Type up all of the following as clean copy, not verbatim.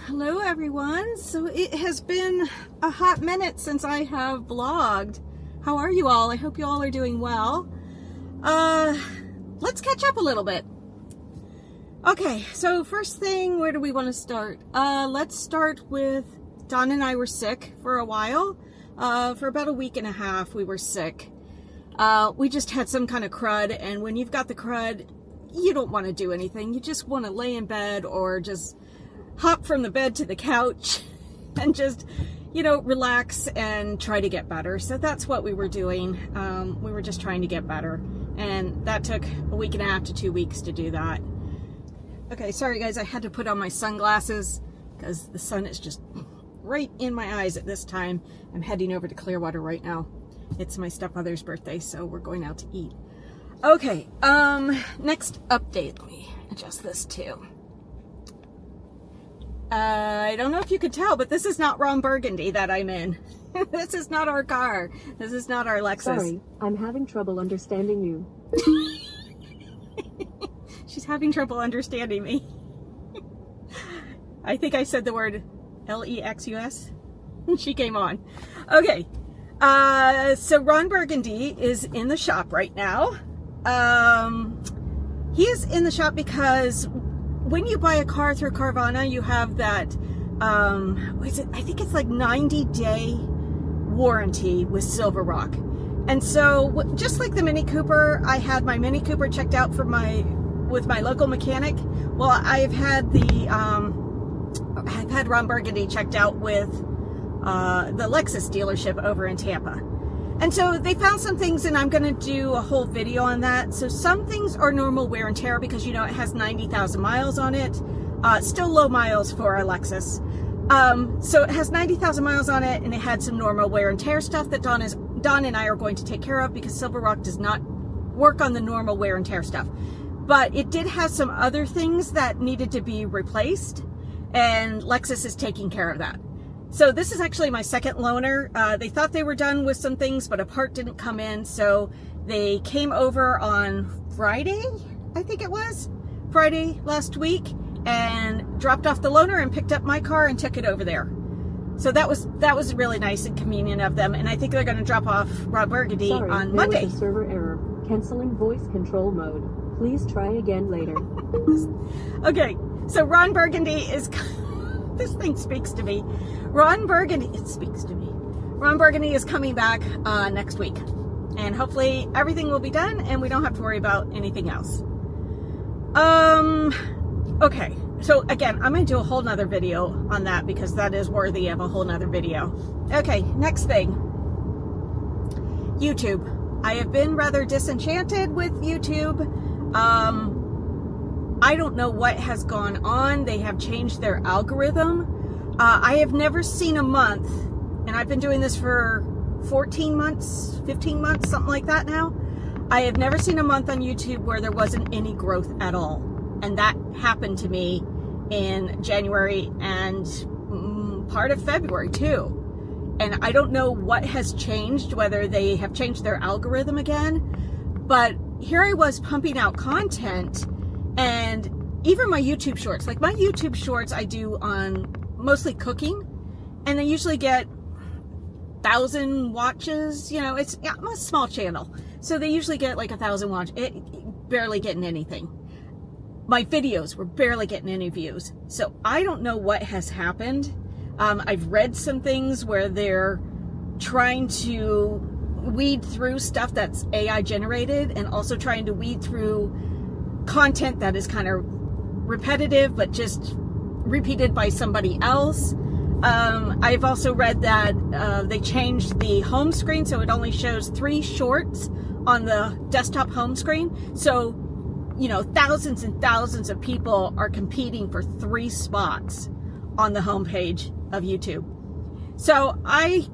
Hello everyone. So it has been a hot minute since I have vlogged. How are you all? I hope you all are doing well. Let's catch up a little bit. Okay, so first thing, where do we want to start? Let's start with Dawn and I were sick for a while. For about a week and a half we were sick. We just had some kind of crud, and when you've got the crud, you don't want to do anything. You just want to lay in bed or just hop from the bed to the couch and just, relax and try to get better. So that's what we were doing. We were just trying to get better. And that took a week and a half to 2 weeks to do that. Okay, sorry guys, I had to put on my sunglasses because the sun is just right in my eyes at this time. I'm heading over to Clearwater right now. It's my stepmother's birthday, so we're going out to eat. Okay, next update. Let me adjust this too. I don't know if you could tell, but this is not Ron Burgundy that I'm in. This is not our car. This is not our Lexus. Sorry, I'm having trouble understanding you. She's having trouble understanding me. I think I said the word L-E-X-U-S. She came on. Okay. So Ron Burgundy is in the shop right now. He is in the shop because when you buy a car through Carvana, you have that, I think it's like 90-day warranty with Silver Rock. And so just like the Mini Cooper, I had my Mini Cooper checked out with my local mechanic. Well, I've had Ron Burgundy checked out with the Lexus dealership over in Tampa. And so they found some things, and I'm going to do a whole video on that. So some things are normal wear and tear because, it has 90,000 miles on it. Still low miles for a Lexus. So it has 90,000 miles on it, and it had some normal wear and tear stuff that Dawn and I are going to take care of because Silver Rock does not work on the normal wear and tear stuff. But it did have some other things that needed to be replaced, and Lexus is taking care of that. So this is actually my second loaner. They thought they were done with some things, but a part didn't come in. So they came over on Friday, I think it was, Friday last week, and dropped off the loaner and picked up my car and took it over there. So that was really nice and convenient of them. And I think they're going to drop off Ron Burgundy on Monday. There was a server error. Canceling voice control mode. Please try again later. Okay, so Ron Burgundy is... This thing speaks to me. Ron Burgundy is coming back next week. And hopefully everything will be done and we don't have to worry about anything else. Okay. So again, I'm going to do a whole nother video on that because that is worthy of a whole nother video. Okay, next thing. YouTube. I have been rather disenchanted with YouTube. I don't know what has gone on. They have changed their algorithm. I have never seen a month, and I've been doing this for 14 months, 15 months, something like that now. I have never seen a month on YouTube where there wasn't any growth at all. And that happened to me in January and part of February too. And I don't know what has changed, whether they have changed their algorithm again. But here I was pumping out content. And even my YouTube shorts, like my YouTube shorts I do on mostly cooking, and they usually get 1,000 watches. I'm a small channel, so they usually get like 1,000 watches, barely getting anything. My videos were barely getting any views. So I don't know what has happened. I've read some things where they're trying to weed through stuff that's AI generated and also trying to weed through content that is kind of repetitive but just repeated by somebody else. I've also read that they changed the home screen so it only shows 3 shorts on the desktop home screen. So, thousands and thousands of people are competing for 3 spots on the homepage of YouTube. So I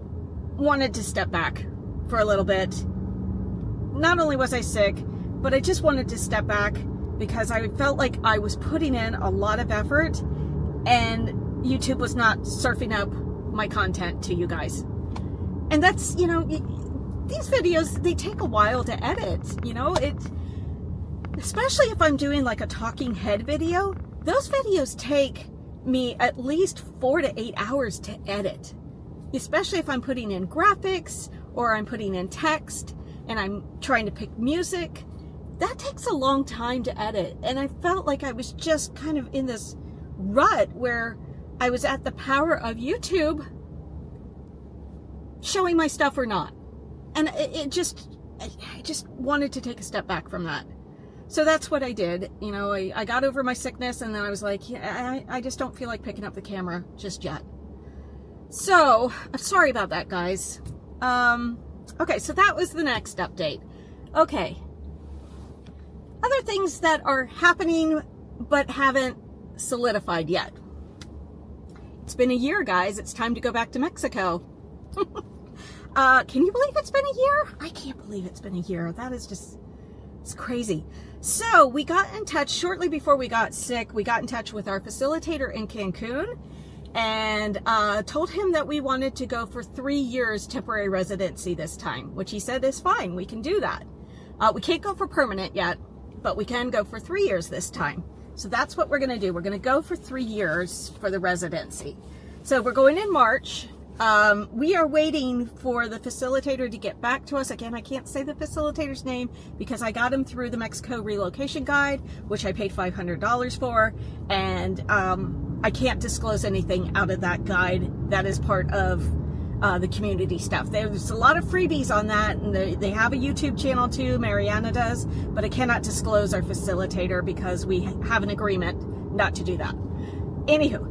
wanted to step back for a little bit. Not only was I sick, but I just wanted to step back because I felt like I was putting in a lot of effort and YouTube was not surfing up my content to you guys. And that's, these videos, they take a while to edit, especially if I'm doing like a talking head video. Those videos take me at least 4 to 8 hours to edit, especially if I'm putting in graphics or I'm putting in text and I'm trying to pick music. That takes a long time to edit. And I felt like I was just kind of in this rut where I was at the power of YouTube showing my stuff or not. And I just wanted to take a step back from that. So that's what I did. You know, I got over my sickness, and then I was like, yeah, I just don't feel like picking up the camera just yet. So I'm sorry about that, guys. Okay, so that was the next update. Okay. Other things that are happening but haven't solidified yet. It's been a year, guys. It's time to go back to Mexico. Can you believe it's been a year? I can't believe it's been a year. That is just, it's crazy. So we got in touch shortly before we got sick. We got in touch with our facilitator in Cancun and told him that we wanted to go for 3 years temporary residency this time, which he said is fine. We can do that. We can't go for permanent yet, but we can go for 3 years this time. So that's what we're going to do. We're going to go for 3 years for the residency. So we're going in March. We are waiting for the facilitator to get back to us. Again, I can't say the facilitator's name because I got him through the Mexico Relocation Guide, which I paid $500 for, and I can't disclose anything out of that guide. That is part of the community stuff. There's a lot of freebies on that, and they have a YouTube channel too, Mariana does, but I cannot disclose our facilitator because we have an agreement not to do that. Anywho,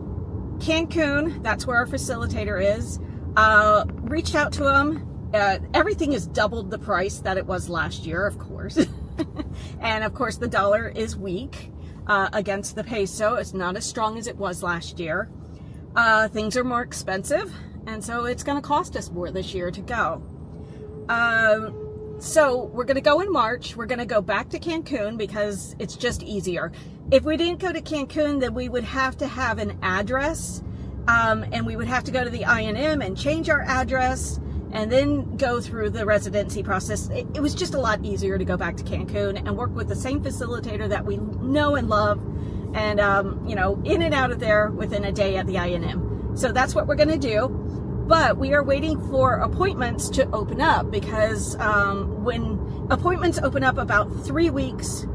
Cancun, that's where our facilitator is. Reached out to him. Everything is doubled the price that it was last year, of course. And of course the dollar is weak against the peso. It's not as strong as it was last year. Things are more expensive, and so it's going to cost us more this year to go. So we're going to go in March. We're going to go back to Cancun because it's just easier. If we didn't go to Cancun, then we would have to have an address, and we would have to go to the INM and change our address and then go through the residency process. It was just a lot easier to go back to Cancun and work with the same facilitator that we know and love, and you know, in and out of there within a day at the INM. So that's what we're going to do. But we are waiting for appointments to open up because when appointments open up about 3 weeks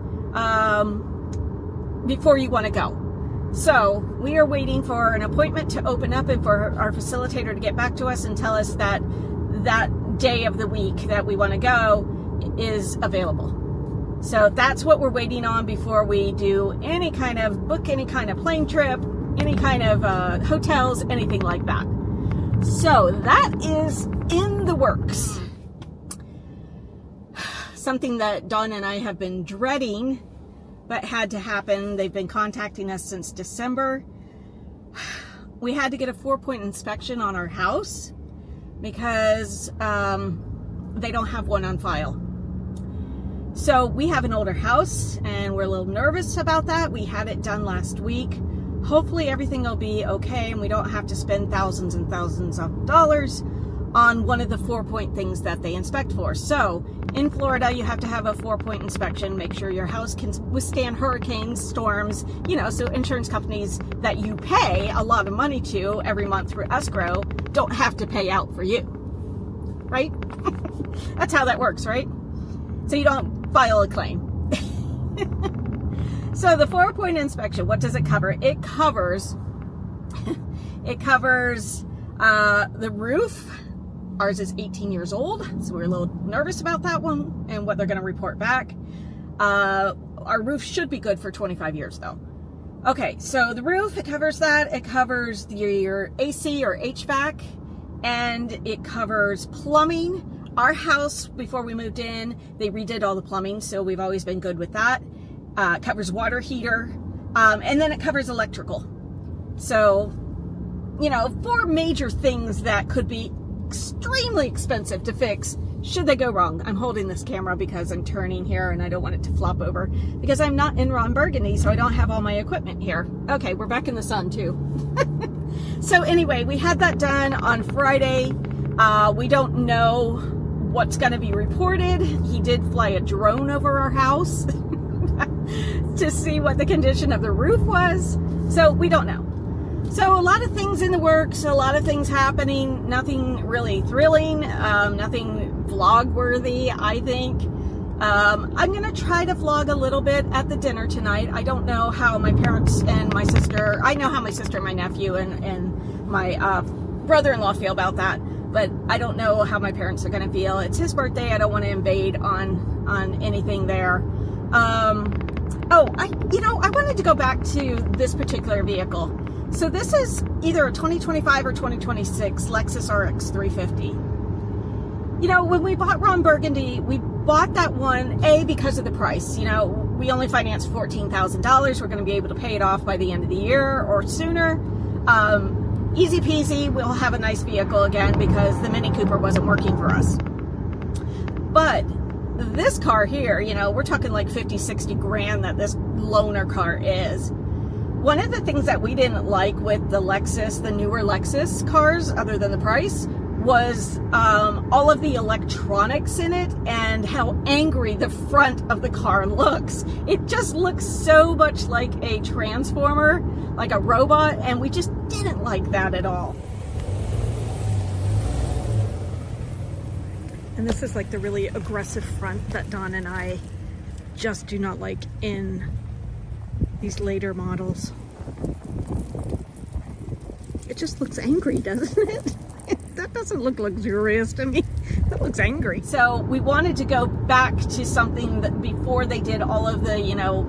before you want to go. So we are waiting for an appointment to open up and for our facilitator to get back to us and tell us that that day of the week that we want to go is available. So that's what we're waiting on before we do any kind of plane trip, any kind of hotels, anything like that. So that is in the works. Something that Dawn and I have been dreading, but had to happen. They've been contacting us since December. We had to get a 4-point inspection on our house because they don't have one on file. So we have an older house and we're a little nervous about that. We had it done last week. Hopefully everything will be okay and we don't have to spend thousands and thousands of dollars on one of the 4-point things that they inspect for. So in Florida, you have to have a 4-point inspection, make sure your house can withstand hurricanes, storms, you know, so insurance companies that you pay a lot of money to every month through escrow don't have to pay out for you, right? That's how that works, right? So you don't file a claim. So the 4-point inspection, what does it cover? It covers the roof. Ours is 18 years old, so we're a little nervous about that one and what they're going to report back. Our roof should be good for 25 years though. Okay, so the roof, it covers that. It covers your AC or HVAC, and it covers plumbing. Our house, before we moved in, they redid all the plumbing, so we've always been good with that. It covers water heater, and then it covers electrical. So, you know, 4 major things that could be extremely expensive to fix should they go wrong. I'm holding this camera because I'm turning here and I don't want it to flop over because I'm not in Ron Burgundy, so I don't have all my equipment here. Okay, we're back in the sun too. So anyway, we had that done on Friday. We don't know what's going to be reported. He did fly a drone over our house to see what the condition of the roof was. So we don't know. So a lot of things in the works, a lot of things happening, nothing really thrilling, nothing vlog worthy, I think. I'm going to try to vlog a little bit at the dinner tonight. I don't know how my parents and my sister, I know how my sister and my nephew and my brother-in-law feel about that, but I don't know how my parents are going to feel. It's his birthday. I don't want to invade on anything there. I wanted to go back to this particular vehicle. So this is either a 2025 or 2026 Lexus RX 350. You know, when we bought Ron Burgundy, we bought that one, because of the price. You know, we only financed $14,000. We're going to be able to pay it off by the end of the year or sooner. Easy peasy, we'll have a nice vehicle again because the Mini Cooper wasn't working for us. But this car here, you know, we're talking like 50, 60 grand that this loaner car is. One of the things that we didn't like with the Lexus, the newer Lexus cars, other than the price, was all of the electronics in it and how angry the front of the car looks. It just looks so much like a transformer, like a robot, and we just didn't like that at all. And this is like the really aggressive front that Don and I just do not like in these later models. It just looks angry, doesn't it? That doesn't look luxurious to me. That looks angry. So we wanted to go back to something that before they did all of the, you know,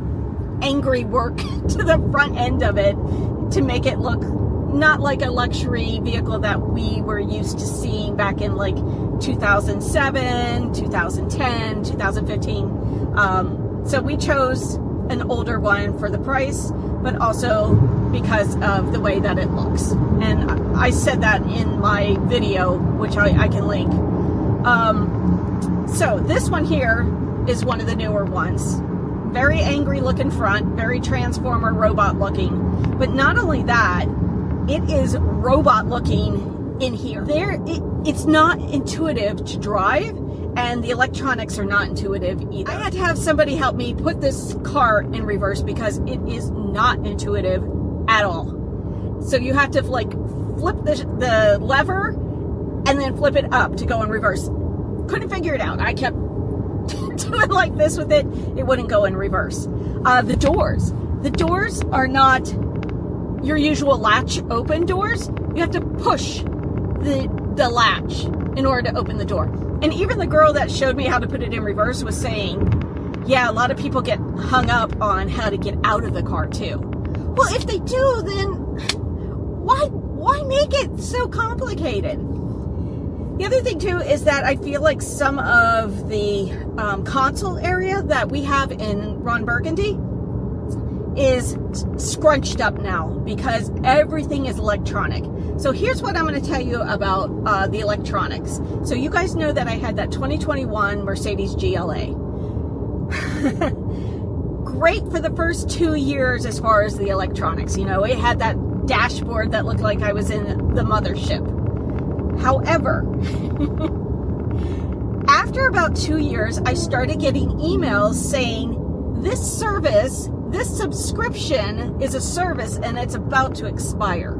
angry work to the front end of it to make it look not like a luxury vehicle that we were used to seeing back in like 2007, 2010, 2015. So we chose an older one for the price, but also because of the way that it looks. And I said that in my video, which I can link. So this one here is one of the newer ones. Very angry looking front, very transformer robot looking. But not only that, it is robot looking in here. It's not intuitive to drive, and the electronics are not intuitive either. I had to have somebody help me put this car in reverse because it is not intuitive at all. So you have to like flip the lever and then flip it up to go in reverse. Couldn't figure it out. I kept doing like this with it. It wouldn't go in reverse. The doors are not your usual latch open doors. You have to push the latch in order to open the door. And even the girl that showed me how to put it in reverse was saying, yeah, a lot of people get hung up on how to get out of the car too. Well, if they do, then why make it so complicated? The other thing too is that I feel like some of the console area that we have in Ron Burgundy is scrunched up now because everything is electronic. So here's what I'm going to tell you about the electronics. So you guys know that I had that 2021 Mercedes GLA. Great for the first 2 years as far as the electronics. You know, it had that dashboard that looked like I was in the mothership. However, after about 2 years, I started getting emails saying this service, this subscription is a service and it's about to expire.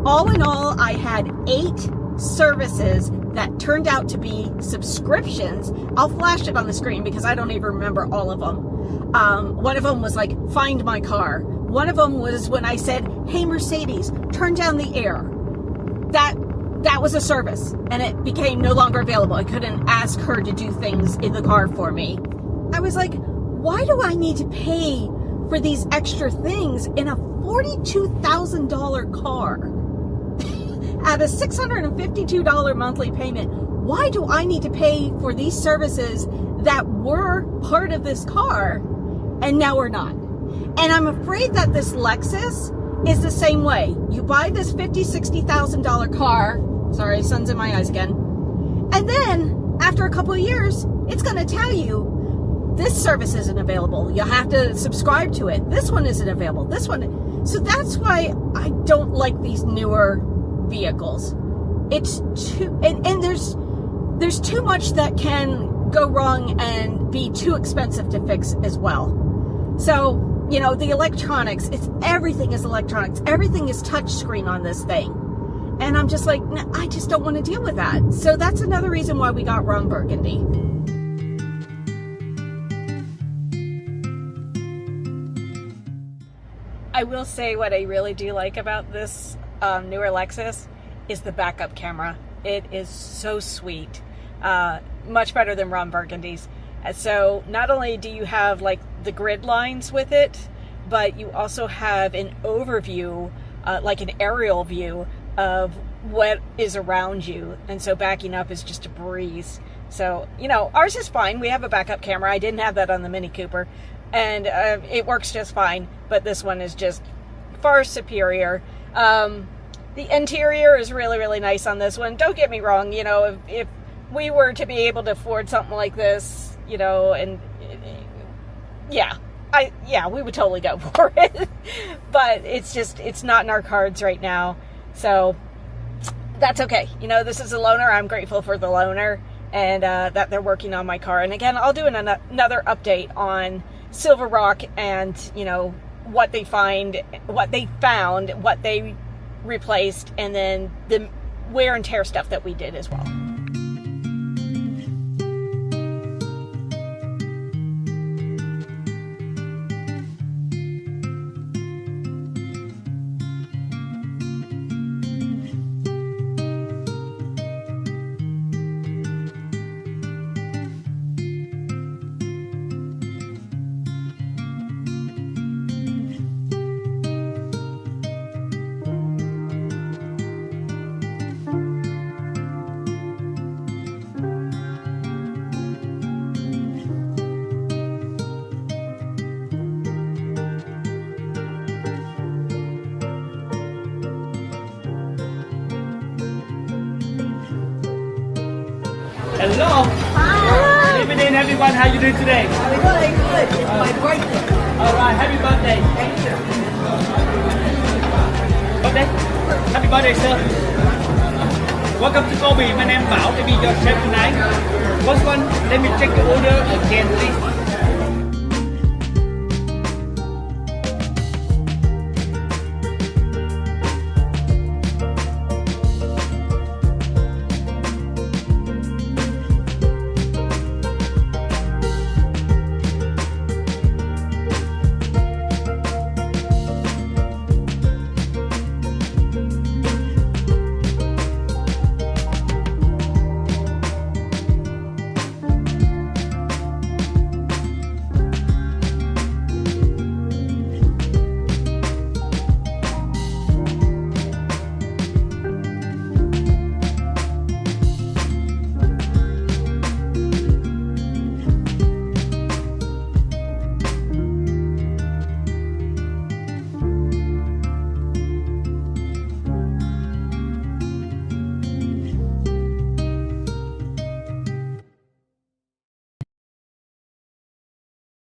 All in all, I had 8 services that turned out to be subscriptions. I'll flash it on the screen because I don't even remember all of them. One of them was like, find my car. One of them was when I said, hey, Mercedes, turn down the air. That was a service, and it became no longer available. I couldn't ask her to do things in the car for me. I was like, why do I need to pay for these extra things in a $42,000 car? At a $652 monthly payment, why do I need to pay for these services that were part of this car and now are not? And I'm afraid that this Lexus is the same way. You buy this $50,000, $60,000 car. Sorry, sun's in my eyes again. And then after a couple of years, it's going to tell you this service isn't available. You have to subscribe to it. This one isn't available. This one. So that's why I don't like these newer vehicles. It's too, and there's too much that can go wrong and be too expensive to fix as well. So you know, the electronics, everything is electronics. Everything is touch screen on this thing. And I'm just like, no, I just don't want to deal with that. So that's another reason why we got Ron Burgundy. I will say what I really do like about this newer Lexus is the backup camera. It is so sweet. Much better than Ron Burgundy's. So not only do you have like the grid lines with it, but you also have an overview, like an aerial view of what is around you. And so backing up is just a breeze. So, you know, ours is fine. We have a backup camera. I didn't have that on the Mini Cooper. And it works just fine. But this one is just far superior. The interior is really, really nice on this one. Don't get me wrong. You know, if we were to be able to afford something like this, you know, and yeah, we would totally go for it. But it's not in our cards right now. So that's okay. You know, this is a loaner. I'm grateful for the loaner and that they're working on my car. And again, I'll do another update on Silver Rock and, you know, what they found, what they replaced, and then the wear and tear stuff that we did as well. Hello. Hi. Good evening, everyone. How you doing today? Good. It's my birthday. All right. Happy birthday. Thank you. Birthday. Happy birthday, sir. Welcome to Kobe. My name is Bảo. I'll be your chef tonight. First one, let me check the order again, please.